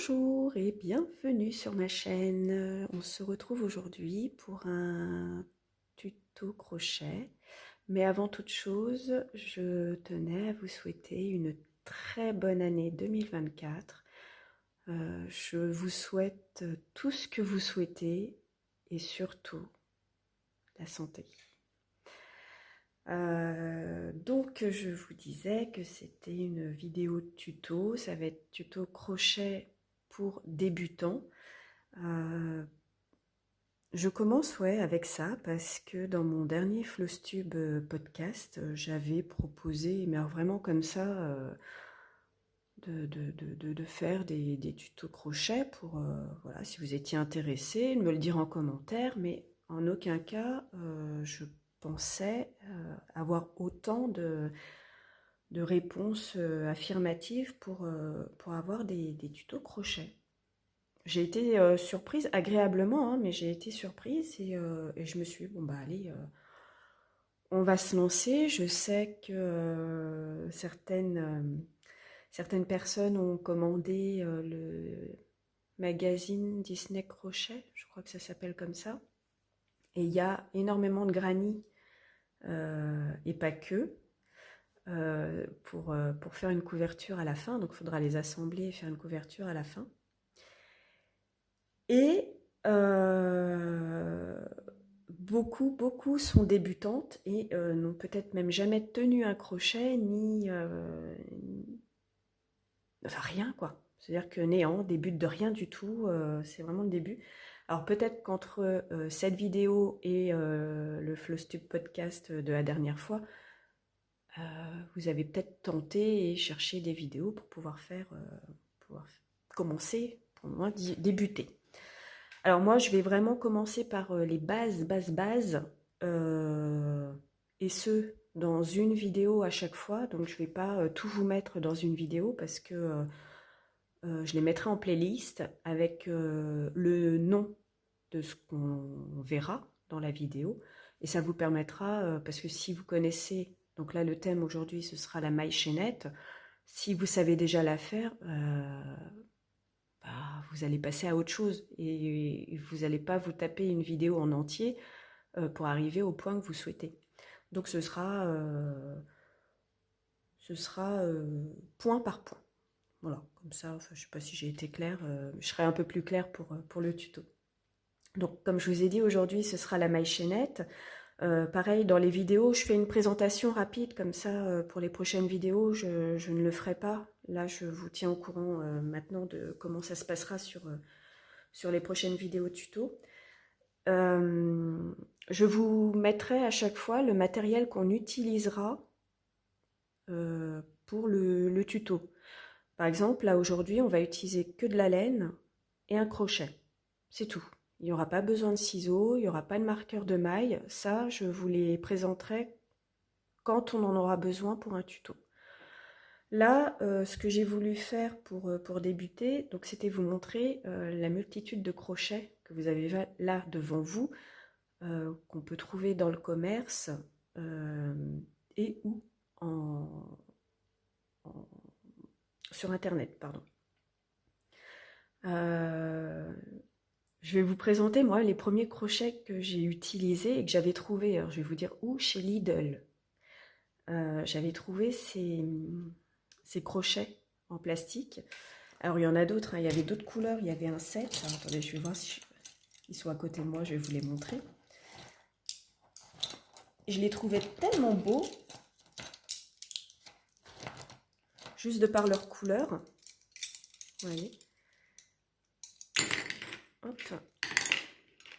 Bonjour et bienvenue sur ma chaîne. On se retrouve aujourd'hui pour un tuto crochet. Mais avant toute chose, je tenais à vous souhaiter une très bonne année 2024. Je vous souhaite tout ce que vous souhaitez et surtout la santé. Donc je vous disais que c'était une vidéo tuto, ça va être tuto crochet pour débutants. Je commence avec ça parce que dans mon dernier Flowstube podcast, j'avais proposé, mais alors vraiment comme ça, de faire des tutos crochet pour, voilà, si vous étiez intéressé, de me le dire en commentaire, mais en aucun cas je pensais avoir autant de réponses affirmatives pour avoir des tutos crochet. J'ai été surprise, agréablement, hein, mais j'ai été surprise et je me suis dit, bon bah allez, on va se lancer. Je sais que certaines personnes ont commandé le magazine Disney Crochet, je crois que ça s'appelle comme ça. Et il y a énormément de granny et pas que. Pour faire une couverture à la fin, donc il faudra les assembler et faire une couverture à la fin. Et beaucoup sont débutantes et n'ont peut-être même jamais tenu un crochet, enfin rien quoi. C'est-à-dire que néant, débute de rien du tout, c'est vraiment le début. Alors peut-être qu'entre cette vidéo et le Flowstube podcast de la dernière fois, vous avez peut-être tenté et cherché des vidéos pour pouvoir commencer, pour moi débuter. Alors moi, je vais vraiment commencer par les bases, et ce, dans une vidéo à chaque fois. Donc je ne vais pas tout vous mettre dans une vidéo parce que je les mettrai en playlist avec le nom de ce qu'on verra dans la vidéo. Et ça vous permettra, parce que si vous connaissez, donc là le thème aujourd'hui ce sera la maille chaînette, si vous savez déjà la faire, bah, vous allez passer à autre chose et vous n'allez pas vous taper une vidéo en entier pour arriver au point que vous souhaitez. Donc ce sera point par point. Voilà, comme ça, enfin, je ne sais pas si j'ai été claire, je serai un peu plus claire pour le tuto. Donc comme je vous ai dit, aujourd'hui ce sera la maille chaînette. Pareil, dans les vidéos, je fais une présentation rapide, comme ça, pour les prochaines vidéos, je ne le ferai pas. Là, je vous tiens au courant maintenant de comment ça se passera sur les prochaines vidéos tuto. Je vous mettrai à chaque fois le matériel qu'on utilisera pour le tuto. Par exemple, là aujourd'hui, on va utiliser que de la laine et un crochet. C'est tout. Il n'y aura pas besoin de ciseaux, il n'y aura pas de marqueur de maille. Ça, je vous les présenterai quand on en aura besoin pour un tuto. Là, ce que j'ai voulu faire pour débuter, donc c'était vous montrer la multitude de crochets que vous avez là devant vous, qu'on peut trouver dans le commerce et ou sur internet, pardon. Je vais vous présenter moi les premiers crochets que j'ai utilisés et que j'avais trouvés. Alors je vais vous dire où, chez Lidl. J'avais trouvé ces crochets en plastique. Alors il y en a d'autres, hein. Il y avait d'autres couleurs, il y avait un set. Alors, attendez, je vais voir si ils sont à côté de moi, je vais vous les montrer. Je les trouvais tellement beaux, juste de par leur couleur. Vous voyez. Hop,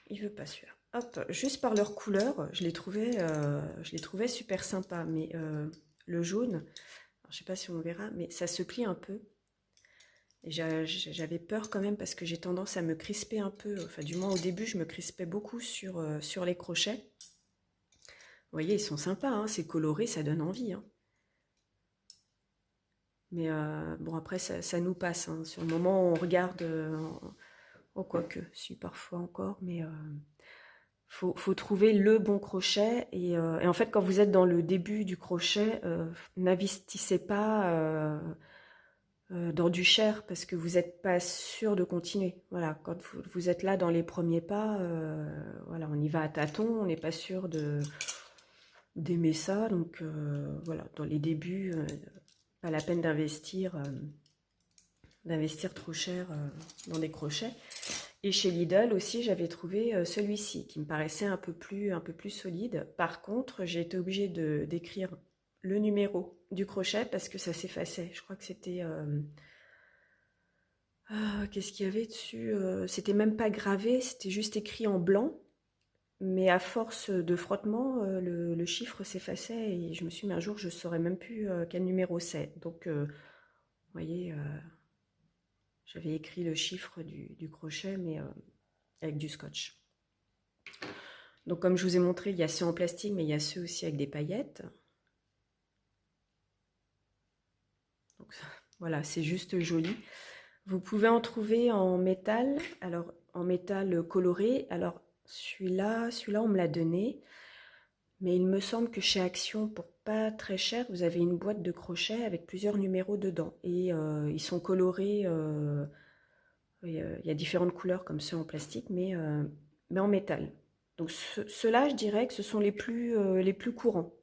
il veut pas celui-là. Hop, juste par leur couleur, je les trouvais super sympas. Mais le jaune, alors, je sais pas si on verra, mais ça se plie un peu. Et j'avais peur quand même parce que j'ai tendance à me crisper un peu. Enfin, du moins au début, je me crispais beaucoup sur les crochets. Vous voyez, ils sont sympas, hein, c'est coloré, ça donne envie. Hein. Mais bon, après, ça nous passe. Hein. Sur le moment, on regarde... oh, quoique, si, parfois encore, mais... faut trouver le bon crochet. Et en fait, quand vous êtes dans le début du crochet, n'investissez pas dans du cher parce que vous n'êtes pas sûr de continuer. Voilà, quand vous êtes là dans les premiers pas, voilà, on y va à tâtons, on n'est pas sûr d'aimer ça. Donc voilà, dans les débuts, pas la peine d'investir trop cher dans des crochets. Et chez Lidl aussi, j'avais trouvé celui-ci qui me paraissait un peu plus solide. Par contre, j'ai été obligée d'écrire le numéro du crochet parce que ça s'effaçait. Je crois que c'était... qu'est-ce qu'il y avait dessus? C'était même pas gravé, c'était juste écrit en blanc. Mais à force de frottement, le chiffre s'effaçait et je me suis dit, mais un jour, je ne saurais même plus quel numéro c'est. Donc, vous voyez, j'avais écrit le chiffre du crochet, mais avec du scotch. Donc, comme je vous ai montré, il y a ceux en plastique, mais il y a ceux aussi avec des paillettes. Donc, voilà, c'est juste joli. Vous pouvez en trouver en métal, alors en métal coloré. Alors, celui-là, on me l'a donné. Mais il me semble que chez Action, pour pas très cher, vous avez une boîte de crochets avec plusieurs numéros dedans. Et ils sont colorés, il y a différentes couleurs comme ceux en plastique, mais en métal. Donc ceux-là, je dirais que ce sont les plus courants.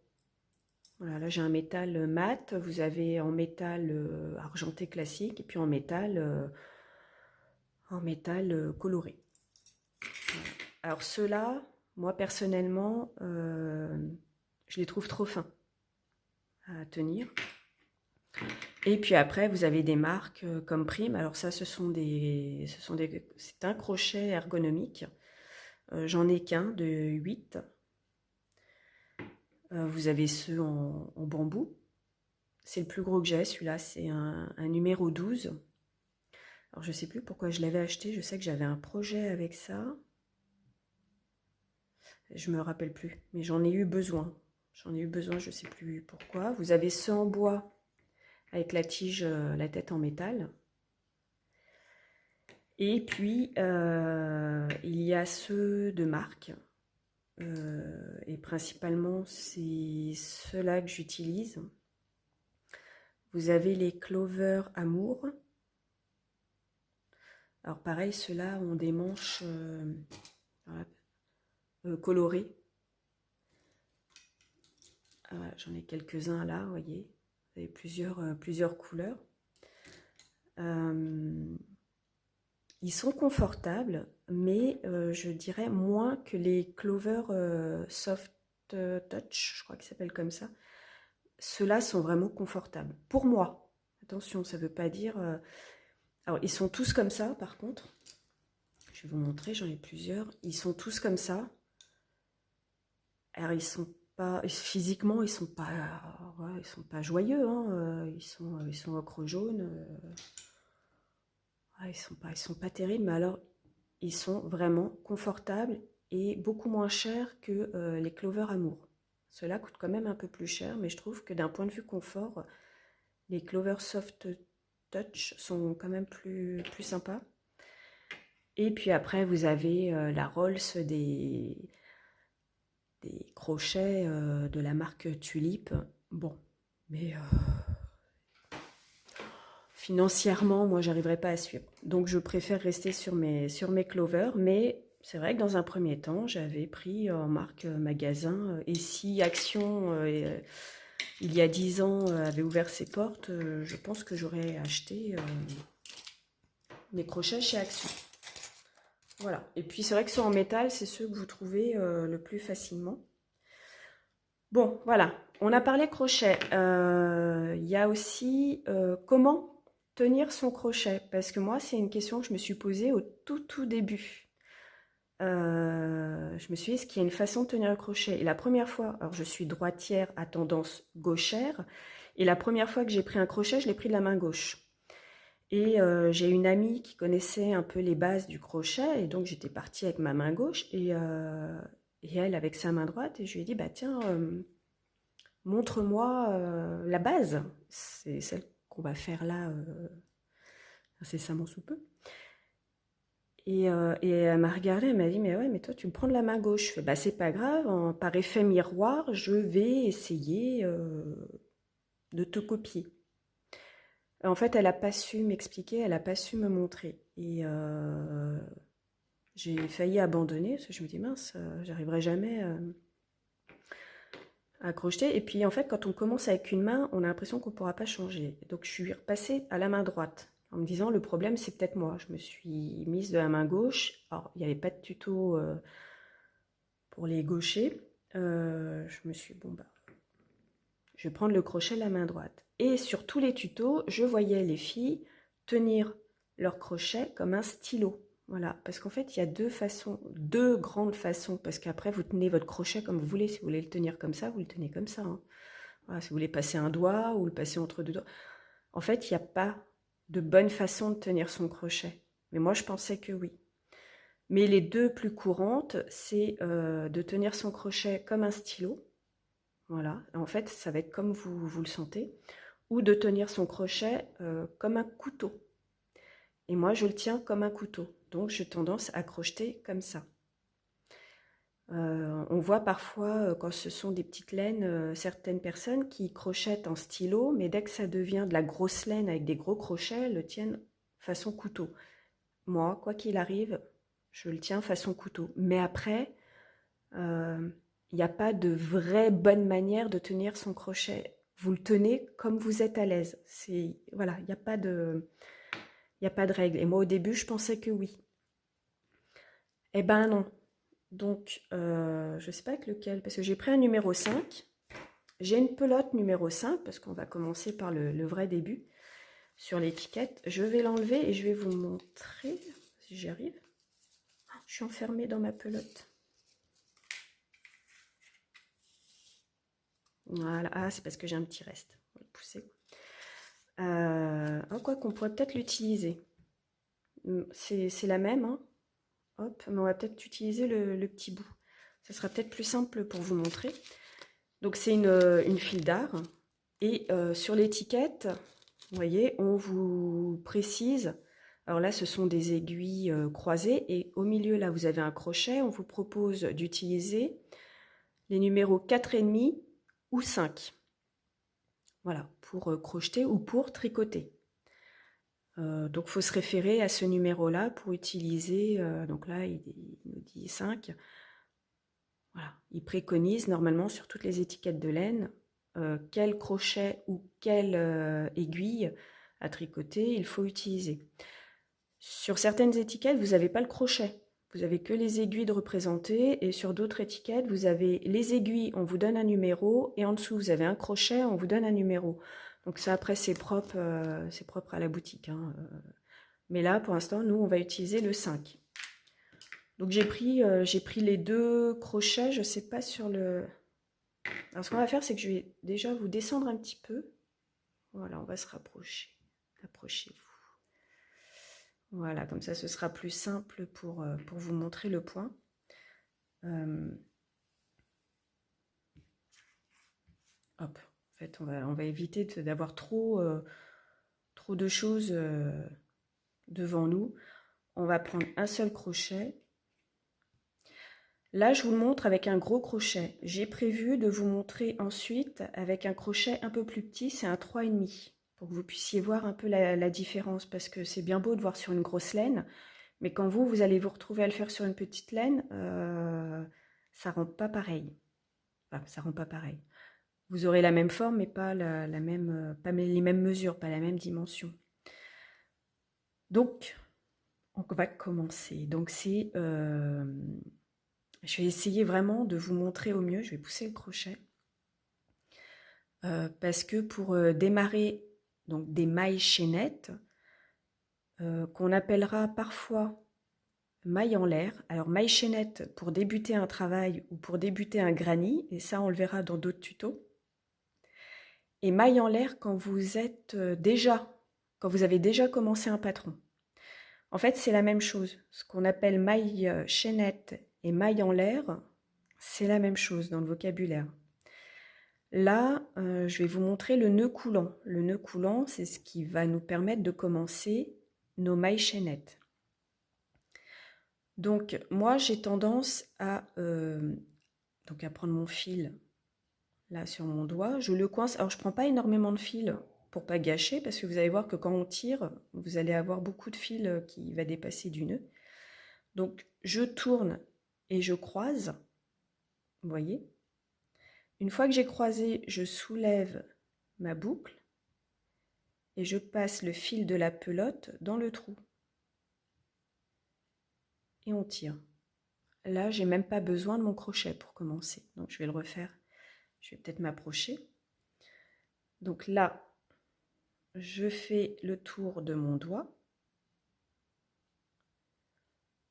Voilà, là j'ai un métal mat, vous avez en métal argenté classique, et puis en métal coloré. Alors ceux-là, moi personnellement, je les trouve trop fins à tenir. Et puis après, vous avez des marques comme Prime. Alors ça, c'est un crochet ergonomique. J'en ai qu'un de 8. Vous avez ceux en bambou. C'est le plus gros que j'ai, celui-là, c'est un numéro 12. Alors je ne sais plus pourquoi je l'avais acheté, je sais que j'avais un projet avec ça. Je me rappelle plus, mais j'en ai eu besoin. J'en ai eu besoin, je ne sais plus pourquoi. Vous avez ceux en bois avec la tige, la tête en métal. Et puis, il y a ceux de marque. Et principalement, c'est ceux-là que j'utilise. Vous avez les Clover Amour. Alors pareil, ceux-là ont des manches voilà, colorées. Voilà, j'en ai quelques-uns là, vous voyez. Vous avez plusieurs couleurs. Ils sont confortables, mais je dirais moins que les Clover Soft Touch, je crois qu'ils s'appellent comme ça. Ceux-là sont vraiment confortables. Pour moi, attention, ça ne veut pas dire... Alors, ils sont tous comme ça, par contre. Je vais vous montrer, j'en ai plusieurs. Ils sont tous comme ça. Alors, ils sont pas... Physiquement, ils sont pas joyeux. Hein. Ils sont ocre jaune. Ils sont pas terribles, mais alors, ils sont vraiment confortables et beaucoup moins chers que les Clover Amour. Ceux-là coûtent quand même un peu plus cher, mais je trouve que d'un point de vue confort, les Clover Soft Touch sont quand même plus sympas. Et puis après, vous avez la Rolls des crochets de la marque Tulip. Bon, mais financièrement, moi, j'arriverai pas à suivre. Donc, je préfère rester sur mes Clover, mais c'est vrai que dans un premier temps, j'avais pris en marque magasin. Et si Action, il y a 10 ans, avait ouvert ses portes, je pense que j'aurais acheté mes crochets chez Action. Voilà. Et puis, c'est vrai que ceux en métal, c'est ceux que vous trouvez le plus facilement. Bon, voilà. On a parlé crochet. Il y a aussi comment tenir son crochet, parce que moi, c'est une question que je me suis posée au tout début. Je me suis dit, est-ce qu'il y a une façon de tenir le crochet? Et la première fois, alors je suis droitière à tendance gauchère, et la première fois que j'ai pris un crochet, je l'ai pris de la main gauche. Et j'ai une amie qui connaissait un peu les bases du crochet, et donc j'étais partie avec ma main gauche, et elle avec sa main droite, et je lui ai dit, bah tiens, montre-moi la base. C'est celle qu'on va faire là incessamment sous peu. Et elle m'a regardée, elle m'a dit, mais ouais, mais toi, tu me prends de la main gauche. Je fais, bah, c'est pas grave, par effet miroir, je vais essayer de te copier. En fait, elle n'a pas su m'expliquer, elle n'a pas su me montrer. Et j'ai failli abandonner parce que je me dis mince, j'arriverai jamais à crocheter. Et puis en fait, quand on commence avec une main, on a l'impression qu'on ne pourra pas changer. Donc je suis repassée à la main droite en me disant le problème c'est peut-être moi. Je me suis mise de la main gauche. Alors il n'y avait pas de tuto pour les gauchers. Je me suis dit, bon bah je vais prendre le crochet de la main droite. Et sur tous les tutos, je voyais les filles tenir leur crochet comme un stylo. Voilà, parce qu'en fait, il y a deux façons, deux grandes façons, parce qu'après, vous tenez votre crochet comme vous voulez. Si vous voulez le tenir comme ça, vous le tenez comme ça, hein. Voilà, si vous voulez passer un doigt ou le passer entre deux doigts. En fait, il n'y a pas de bonne façon de tenir son crochet. Mais moi, je pensais que oui. Mais les deux plus courantes, c'est de tenir son crochet comme un stylo. Voilà, en fait, ça va être comme vous le sentez. Ou de tenir son crochet comme un couteau. Et moi, je le tiens comme un couteau. Donc, j'ai tendance à crocheter comme ça. On voit parfois, quand ce sont des petites laines, certaines personnes qui crochettent en stylo, mais dès que ça devient de la grosse laine avec des gros crochets, elles le tiennent façon couteau. Moi, quoi qu'il arrive, je le tiens façon couteau. Mais après, il n'y a pas de vraie bonne manière de tenir son crochet. Vous le tenez comme vous êtes à l'aise. Voilà, il n'y a pas de règle. Et moi, au début, je pensais que oui. Eh ben non. Donc, je ne sais pas avec lequel, parce que j'ai pris un numéro 5. J'ai une pelote numéro 5, parce qu'on va commencer par le vrai début, sur l'étiquette. Je vais l'enlever et je vais vous montrer, si j'y arrive. Je suis enfermée dans ma pelote. Voilà, ah, c'est parce que j'ai un petit reste. On va le pousser. Quoi qu'on pourrait peut-être l'utiliser. C'est la même, hein. Hop, mais on va peut-être utiliser le petit bout. Ça sera peut-être plus simple pour vous montrer. Donc c'est une file d'art. Et sur l'étiquette, vous voyez, on vous précise. Alors là, ce sont des aiguilles croisées. Et au milieu, là, vous avez un crochet. On vous propose d'utiliser les numéros 4,5 ou 5. Voilà, pour crocheter ou pour tricoter. Donc, il faut se référer à ce numéro-là pour utiliser, donc là, il nous dit 5. Voilà, il préconise normalement sur toutes les étiquettes de laine quel crochet ou quelle aiguille à tricoter il faut utiliser. Sur certaines étiquettes, vous n'avez pas le crochet. Vous avez que les aiguilles de représenter et sur d'autres étiquettes, vous avez les aiguilles, on vous donne un numéro et en dessous, vous avez un crochet, on vous donne un numéro. Donc ça, après, c'est propre à la boutique, hein. Mais là, pour l'instant, nous, on va utiliser le 5. Donc j'ai pris les deux crochets, je ne sais pas sur le... Alors ce qu'on va faire, c'est que je vais déjà vous descendre un petit peu. Voilà, on va se rapprocher. Approchez-vous. Voilà, comme ça, ce sera plus simple pour vous montrer le point. Hop, en fait, on va éviter d'avoir trop de choses devant nous. On va prendre un seul crochet. Là, je vous le montre avec un gros crochet. J'ai prévu de vous montrer ensuite avec un crochet un peu plus petit, c'est un 3,5, pour que vous puissiez voir un peu la différence, parce que c'est bien beau de voir sur une grosse laine, mais quand vous allez vous retrouver à le faire sur une petite laine, ça ne rend pas pareil. Enfin, ça rend pas pareil. Vous aurez la même forme, mais pas pas les mêmes mesures, pas la même dimension. Donc, on va commencer. Donc, c'est... je vais essayer vraiment de vous montrer au mieux. Je vais pousser le crochet. Parce que pour démarrer donc des mailles chaînettes, qu'on appellera parfois maille en l'air. Alors maille chaînette pour débuter un travail ou pour débuter un granny, et ça on le verra dans d'autres tutos. Et maille en l'air quand vous avez déjà commencé un patron. En fait, c'est la même chose. Ce qu'on appelle maille chaînette et maille en l'air, c'est la même chose dans le vocabulaire. Là, je vais vous montrer le nœud coulant. Le nœud coulant, c'est ce qui va nous permettre de commencer nos mailles chaînettes. Donc, moi, j'ai tendance à prendre mon fil là sur mon doigt. Je le coince. Alors, je ne prends pas énormément de fil pour pas gâcher, parce que vous allez voir que quand on tire, vous allez avoir beaucoup de fil qui va dépasser du nœud. Donc je tourne et je croise, vous voyez. Une fois que j'ai croisé, je soulève ma boucle et je passe le fil de la pelote dans le trou. Et on tire. Là, j'ai même pas besoin de mon crochet pour commencer. Donc je vais le refaire. Je vais peut-être m'approcher. Donc là, je fais le tour de mon doigt.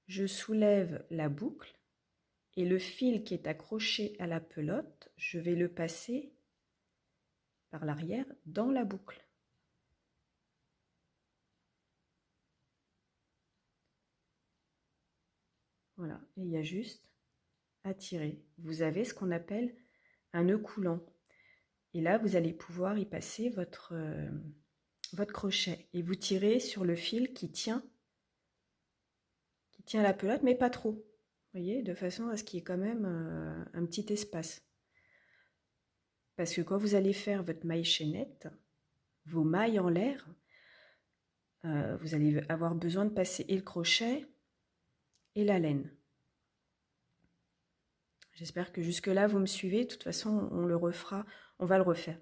Je soulève la boucle et le fil qui est accroché à la pelote, je vais le passer par l'arrière dans la boucle. Voilà, et il y a juste à tirer. Vous avez ce qu'on appelle un nœud coulant. Et là, vous allez pouvoir y passer votre crochet. Et vous tirez sur le fil qui tient la pelote, mais pas trop. Vous voyez, de façon à ce qu'il y ait quand même un petit espace. Parce que quand vous allez faire votre maille chaînette, vos mailles en l'air, vous allez avoir besoin de passer et le crochet et la laine. J'espère que jusque-là, vous me suivez. De toute façon, on le refera, on va le refaire.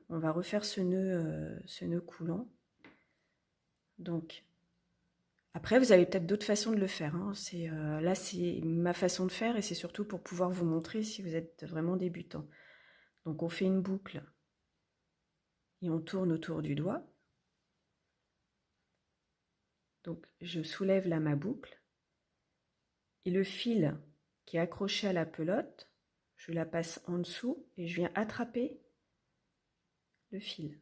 On va refaire ce nœud coulant. Donc, après, vous avez peut-être d'autres façons de le faire. Hein. Là, c'est ma façon de faire et c'est surtout pour pouvoir vous montrer si vous êtes vraiment débutant. Donc, on fait une boucle et on tourne autour du doigt. Donc, je soulève là ma boucle et le fil qui est accroché à la pelote, je la passe en dessous et je viens attraper le fil.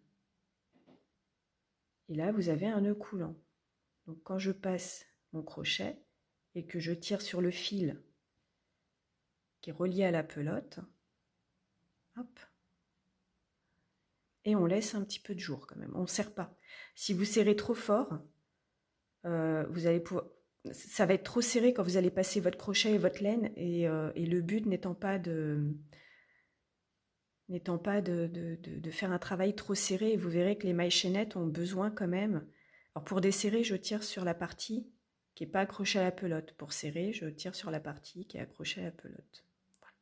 Et là, vous avez un nœud coulant. Donc, quand je passe mon crochet et que je tire sur le fil qui est relié à la pelote, hop, et on laisse un petit peu de jour quand même. On ne serre pas. Si vous serrez trop fort, vous allez pouvoir... ça va être trop serré quand vous allez passer votre crochet et votre laine, et le but n'étant pas de faire un travail trop serré. Et vous verrez que les mailles chaînettes ont besoin quand même. Alors pour desserrer, je tire sur la partie qui n'est pas accrochée à la pelote. Pour serrer, je tire sur la partie qui est accrochée à la pelote. Voilà.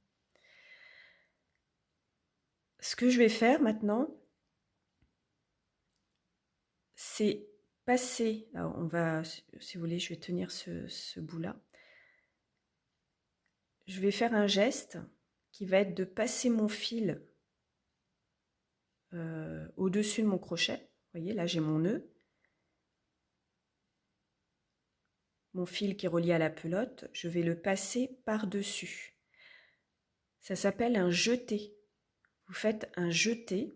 Ce que je vais faire maintenant, c'est passer. Alors on va, si vous voulez, je vais tenir ce bout-là. Je vais faire un geste qui va être de passer mon fil au-dessus de mon crochet. Vous voyez, là j'ai mon nœud. Mon fil qui est relié à la pelote, je vais le passer par-dessus. Ça s'appelle un jeté. Vous faites un jeté.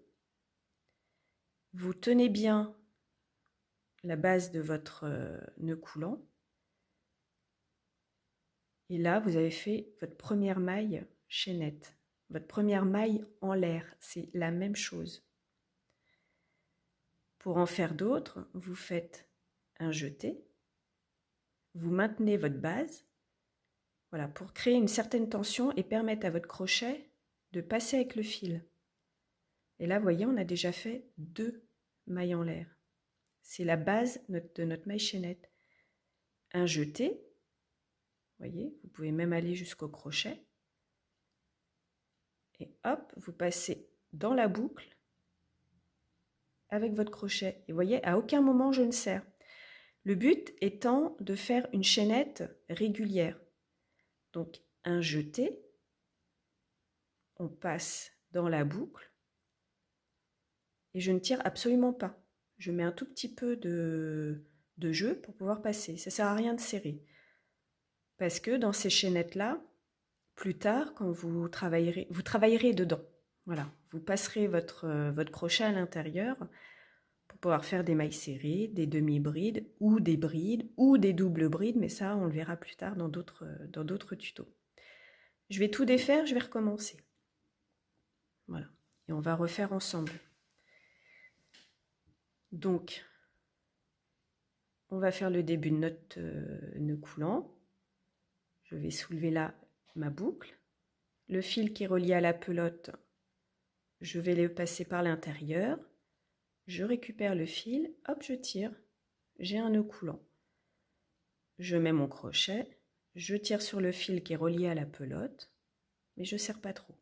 Vous tenez bien la base de votre nœud coulant. Et là, vous avez fait votre première maille chaînette. Votre première maille en l'air, c'est la même chose. Pour en faire d'autres, vous faites un jeté. Vous maintenez votre base, voilà, pour créer une certaine tension et permettre à votre crochet de passer avec le fil. Et là, vous voyez, on a déjà fait 2 mailles en l'air. C'est la base de notre maille chaînette. Un jeté, vous voyez, vous pouvez même aller jusqu'au crochet. Et hop, vous passez dans la boucle avec votre crochet. Et vous voyez, à aucun moment je ne serre. Le but étant de faire une chaînette régulière. Donc, un jeté, on passe dans la boucle et je ne tire absolument pas. Je mets un tout petit peu de jeu pour pouvoir passer. Ça ne sert à rien de serrer. Parce que dans ces chaînettes-là, plus tard, quand vous travaillerez dedans. Voilà, vous passerez votre crochet à l'intérieur pour pouvoir faire des mailles serrées, des demi-brides ou des brides ou des doubles brides, mais ça, on le verra plus tard dans d'autres tutos. Je vais tout défaire, je vais recommencer. Voilà, et on va refaire ensemble. Donc, on va faire le début de notre nœud coulant. Je vais soulever là ma boucle. Le fil qui est relié à la pelote, je vais le passer par l'intérieur. je récupère le fil, hop, je tire, j'ai un nœud coulant. Je mets mon crochet, je tire sur le fil qui est relié à la pelote, mais je ne serre pas trop.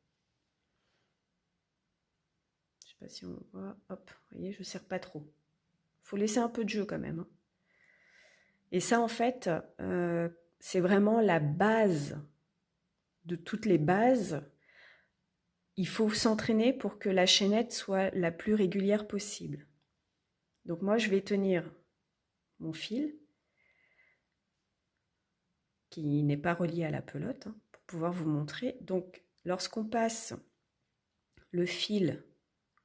Je ne sais pas si on voit, hop, vous voyez, je ne serre pas trop. Il faut laisser un peu de jeu quand même. Et ça, en fait, c'est vraiment la base de toutes les bases. Il faut s'entraîner pour que la chaînette soit la plus régulière possible. Donc moi, je vais tenir mon fil qui n'est pas relié à la pelote pour pouvoir vous montrer. Donc, lorsqu'on passe le fil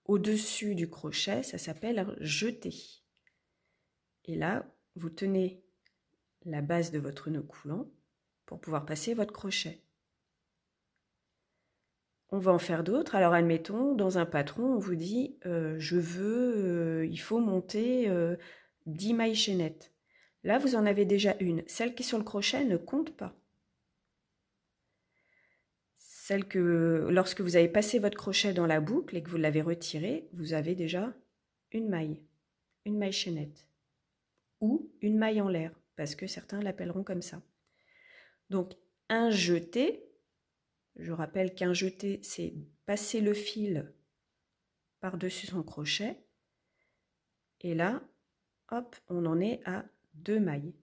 au-dessus du crochet, ça s'appelle jeter. Et là, vous tenez la base de votre nœud coulant pour pouvoir passer votre crochet. On va en faire d'autres. Alors, admettons, dans un patron, on vous dit il faut monter 10 mailles chaînettes. Là, vous en avez déjà une. Celle qui est sur le crochet ne compte pas. Celle que, lorsque vous avez passé votre crochet dans la boucle et que vous l'avez retiré, vous avez déjà une maille chaînette. Ou une maille en l'air, parce que certains l'appelleront comme ça. Donc, un jeté, je rappelle qu'un jeté, c'est passer le fil par-dessus son crochet. Et là, hop, on en est à 2 mailles.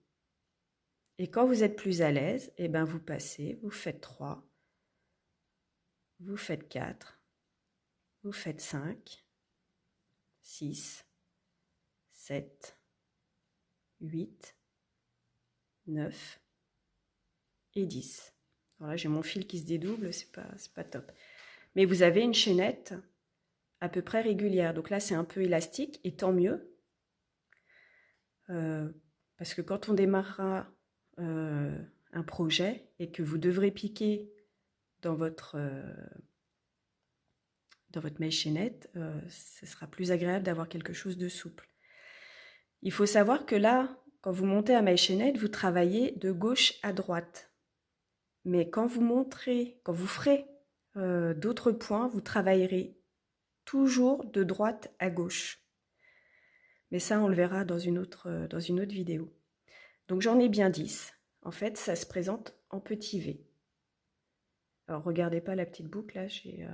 Et quand vous êtes plus à l'aise, eh ben vous passez, vous faites 3, vous faites 4, vous faites 5, 6, 7, 8, 9 et 10. Alors là, j'ai mon fil qui se dédouble, c'est pas top. Mais vous avez une chaînette à peu près régulière. Donc là, c'est un peu élastique et tant mieux. Parce que quand on démarrera un projet et que vous devrez piquer dans votre maille chaînette, ce sera plus agréable d'avoir quelque chose de souple. Il faut savoir que là, quand vous montez à maille chaînette, vous travaillez de gauche à droite. Mais quand vous ferez d'autres points, vous travaillerez toujours de droite à gauche. Mais ça, on le verra dans une autre vidéo. Donc j'en ai bien 10. En fait, ça se présente en petit V. Alors regardez pas la petite boucle, là, j'ai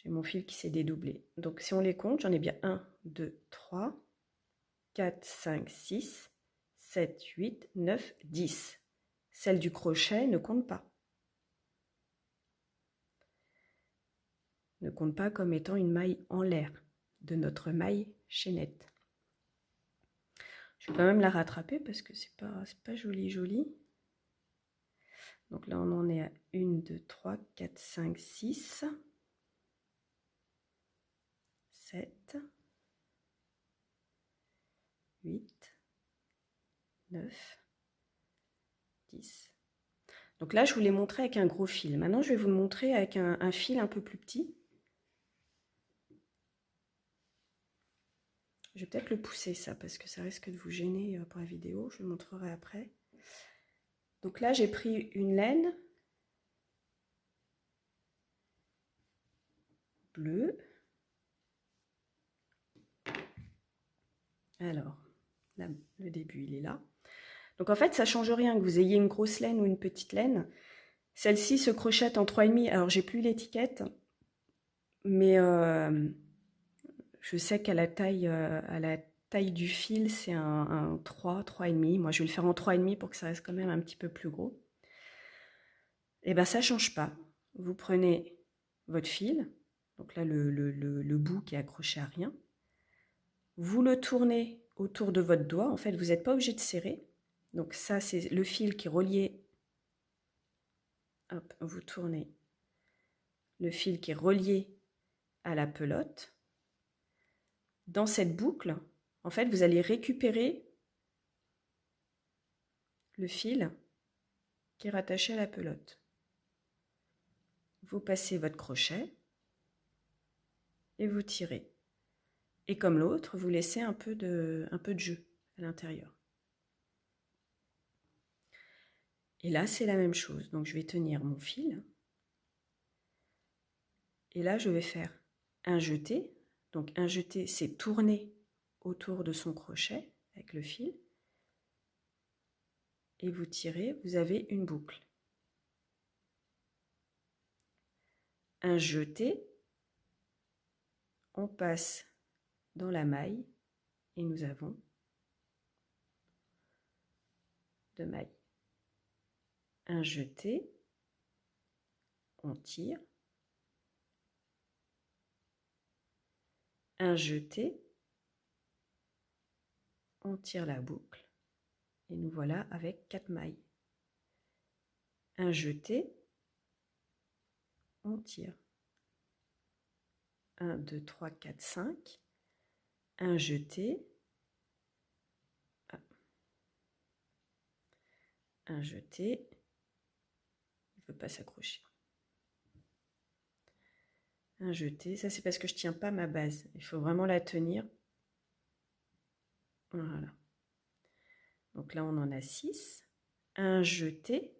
mon fil qui s'est dédoublé. Donc si on les compte, j'en ai bien 1, 2, 3, 4, 5, 6, 7, 8, 9, 10. Celle du crochet ne compte pas. Ne compte pas comme étant une maille en l'air de notre maille chaînette. Je vais quand même la rattraper parce que c'est pas joli. Donc là, on en est à 1, 2, 3, 4, 5, 6, 7, 8, 9, 10. Donc là, je vous l'ai montré avec un gros fil. Maintenant, je vais vous le montrer avec un fil un peu plus petit. Je vais peut-être le pousser, ça, parce que ça risque de vous gêner pour la vidéo. Je le montrerai après. Donc là, j'ai pris une laine bleue. Alors, là, le début, il est là. Donc en fait, ça ne change rien que vous ayez une grosse laine ou une petite laine. Celle-ci se crochette en 3,5. Alors, j'ai plus l'étiquette, mais je sais qu'à la taille du fil, c'est un 3, 3,5. Moi, je vais le faire en 3,5 pour que ça reste quand même un petit peu plus gros. Et bien, ça ne change pas. Vous prenez votre fil, donc là, le bout qui est accroché à rien. Vous le tournez autour de votre doigt. En fait, vous n'êtes pas obligé de serrer. Donc ça, c'est le fil qui est relié. Hop, vous tournez le fil qui est relié à la pelote. Dans cette boucle, en fait, vous allez récupérer le fil qui est rattaché à la pelote. Vous passez votre crochet et vous tirez. Et comme l'autre, vous laissez un peu de jeu à l'intérieur. Et là, c'est la même chose. Donc, je vais tenir mon fil. Et là, je vais faire un jeté. Donc un jeté, c'est tourner autour de son crochet avec le fil. Et vous tirez, vous avez une boucle. Un jeté, on passe dans la maille et nous avons 2 mailles. Un jeté, on tire. Un jeté, on tire la boucle et nous voilà avec 4 mailles. Un jeté, on tire. 1, 2, 3, 4, 5. Un jeté. Un jeté. Il ne veut pas s'accrocher. Un jeté. Ça, c'est parce que je ne tiens pas ma base. Il faut vraiment la tenir. Voilà. Donc là, on en a 6. Un jeté.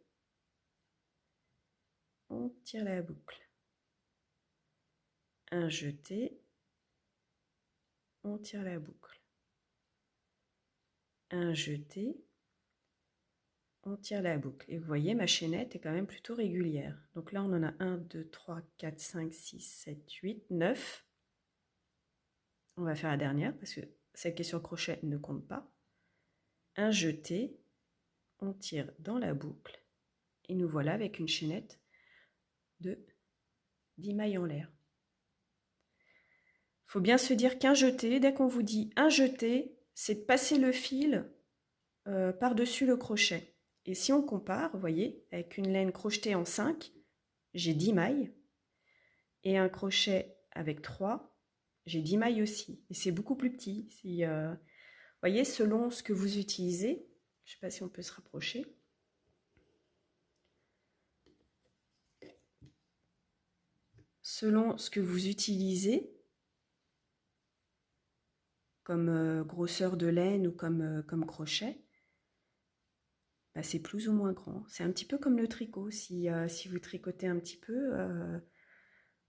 On tire la boucle. Un jeté. On tire la boucle. Un jeté. On tire la boucle. Et vous voyez, ma chaînette est quand même plutôt régulière. Donc là, on en a 1, 2, 3, 4, 5, 6, 7, 8, 9. On va faire la dernière parce que celle qui est sur crochet ne compte pas. Un jeté, on tire dans la boucle et nous voilà avec une chaînette de 10 mailles en l'air. Il faut bien se dire qu'un jeté, dès qu'on vous dit un jeté, c'est de passer le fil par-dessus le crochet. Et si on compare, vous voyez, avec une laine crochetée en 5, j'ai 10 mailles. Et un crochet avec 3, j'ai 10 mailles aussi. Et c'est beaucoup plus petit. Vous voyez, selon ce que vous utilisez, je ne sais pas si on peut se rapprocher. Selon ce que vous utilisez, comme grosseur de laine ou comme crochet, bah, c'est plus ou moins grand. C'est un petit peu comme le tricot. Si vous tricotez un petit peu,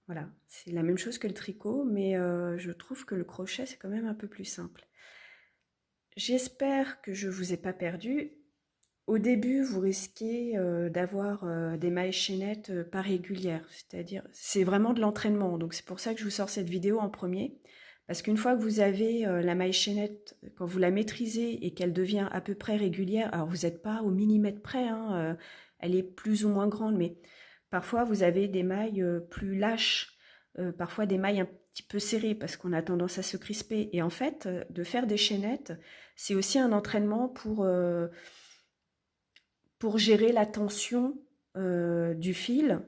voilà, c'est la même chose que le tricot, mais je trouve que le crochet, c'est quand même un peu plus simple. J'espère que je ne vous ai pas perdu. Au début, vous risquez d'avoir des mailles chaînettes pas régulières, c'est-à-dire, c'est vraiment de l'entraînement. Donc c'est pour ça que je vous sors cette vidéo en premier. Parce qu'une fois que vous avez la maille chaînette, quand vous la maîtrisez et qu'elle devient à peu près régulière, alors vous n'êtes pas au millimètre près, hein, elle est plus ou moins grande, mais parfois vous avez des mailles plus lâches, parfois des mailles un petit peu serrées parce qu'on a tendance à se crisper. Et en fait, de faire des chaînettes, c'est aussi un entraînement pour gérer la tension du fil.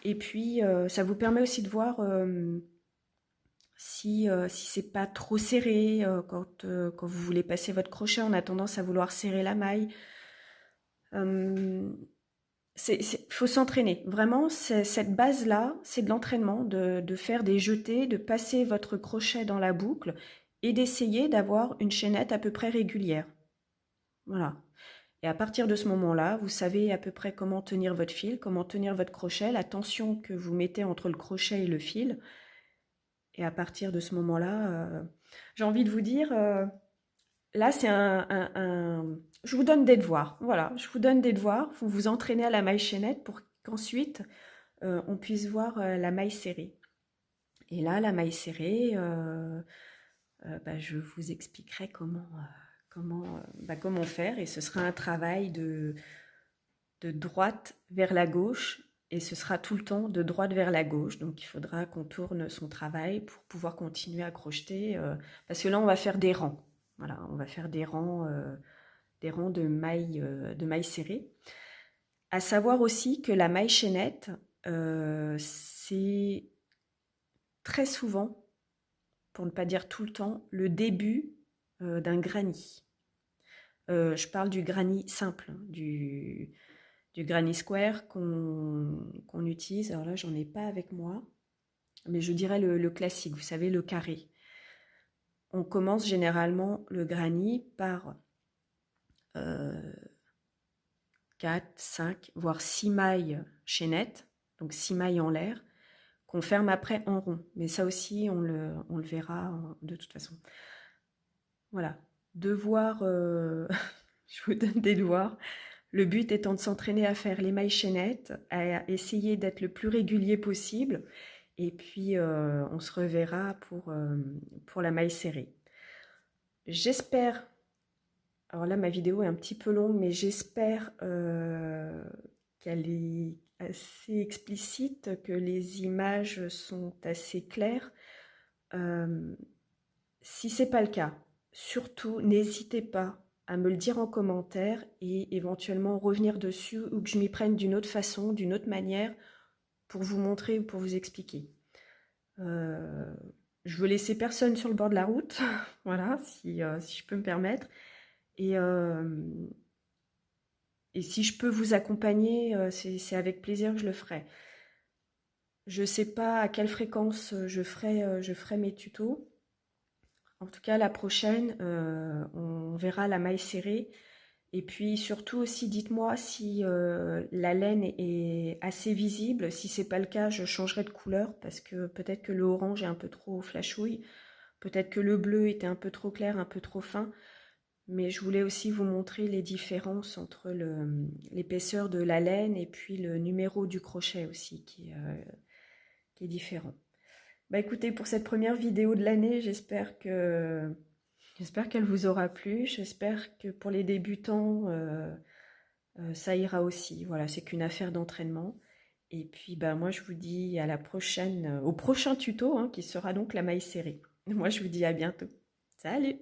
Et puis, ça vous permet aussi de voir si c'est pas trop serré, quand vous voulez passer votre crochet, on a tendance à vouloir serrer la maille. Faut s'entraîner. Vraiment, cette base-là, c'est de l'entraînement, de faire des jetés, de passer votre crochet dans la boucle et d'essayer d'avoir une chaînette à peu près régulière. Voilà. Et à partir de ce moment-là, vous savez à peu près comment tenir votre fil, comment tenir votre crochet, la tension que vous mettez entre le crochet et le fil. Et à partir de ce moment-là, j'ai envie de vous dire, là c'est je vous donne des devoirs. Voilà, je vous donne des devoirs. Vous vous entraînez à la maille chaînette pour qu'ensuite on puisse voir la maille serrée. Et là, la maille serrée, bah, je vous expliquerai comment faire. Et ce sera un travail de droite vers la gauche. Et ce sera tout le temps de droite vers la gauche. Donc, il faudra qu'on tourne son travail pour pouvoir continuer à crocheter. Parce que là, on va faire des rangs. Voilà, on va faire des rangs de mailles serrées. À savoir aussi que la maille chaînette, c'est très souvent, pour ne pas dire tout le temps, le début d'un granny. Je parle du granny simple, hein, du granny square qu'on utilise. Alors là, j'en ai pas avec moi, mais je dirais le classique, vous savez, le carré. On commence généralement le granny par 4, 5, voire 6 mailles chaînettes, donc 6 mailles en l'air, qu'on ferme après en rond. Mais ça aussi, on le verra de toute façon. Voilà. Devoir, je vous donne des devoirs. Le but étant de s'entraîner à faire les mailles chaînettes, à essayer d'être le plus régulier possible. Et puis, on se reverra pour la maille serrée. J'espère, alors là ma vidéo est un petit peu longue, mais j'espère qu'elle est assez explicite, que les images sont assez claires. Si c'est pas le cas, surtout n'hésitez pas à me le dire en commentaire et éventuellement revenir dessus ou que je m'y prenne d'une autre façon, d'une autre manière pour vous montrer ou pour vous expliquer. Je veux laisser personne sur le bord de la route, voilà, si je peux me permettre. Et, et si je peux vous accompagner, c'est avec plaisir que je le ferai. Je ne sais pas à quelle fréquence je ferai mes tutos. En tout cas, la prochaine, on verra la maille serrée. Et puis surtout aussi, dites-moi si la laine est assez visible. Si c'est pas le cas, je changerai de couleur parce que peut-être que le orange est un peu trop flashouille. Peut-être que le bleu était un peu trop clair, un peu trop fin. Mais je voulais aussi vous montrer les différences entre l'épaisseur de la laine et puis le numéro du crochet aussi qui est différent. Bah écoutez, pour cette première vidéo de l'année, j'espère qu'elle vous aura plu. J'espère que pour les débutants, ça ira aussi. Voilà, c'est qu'une affaire d'entraînement. Et puis bah moi je vous dis à la prochaine, au prochain tuto hein, qui sera donc la maille serrée. Moi je vous dis à bientôt. Salut!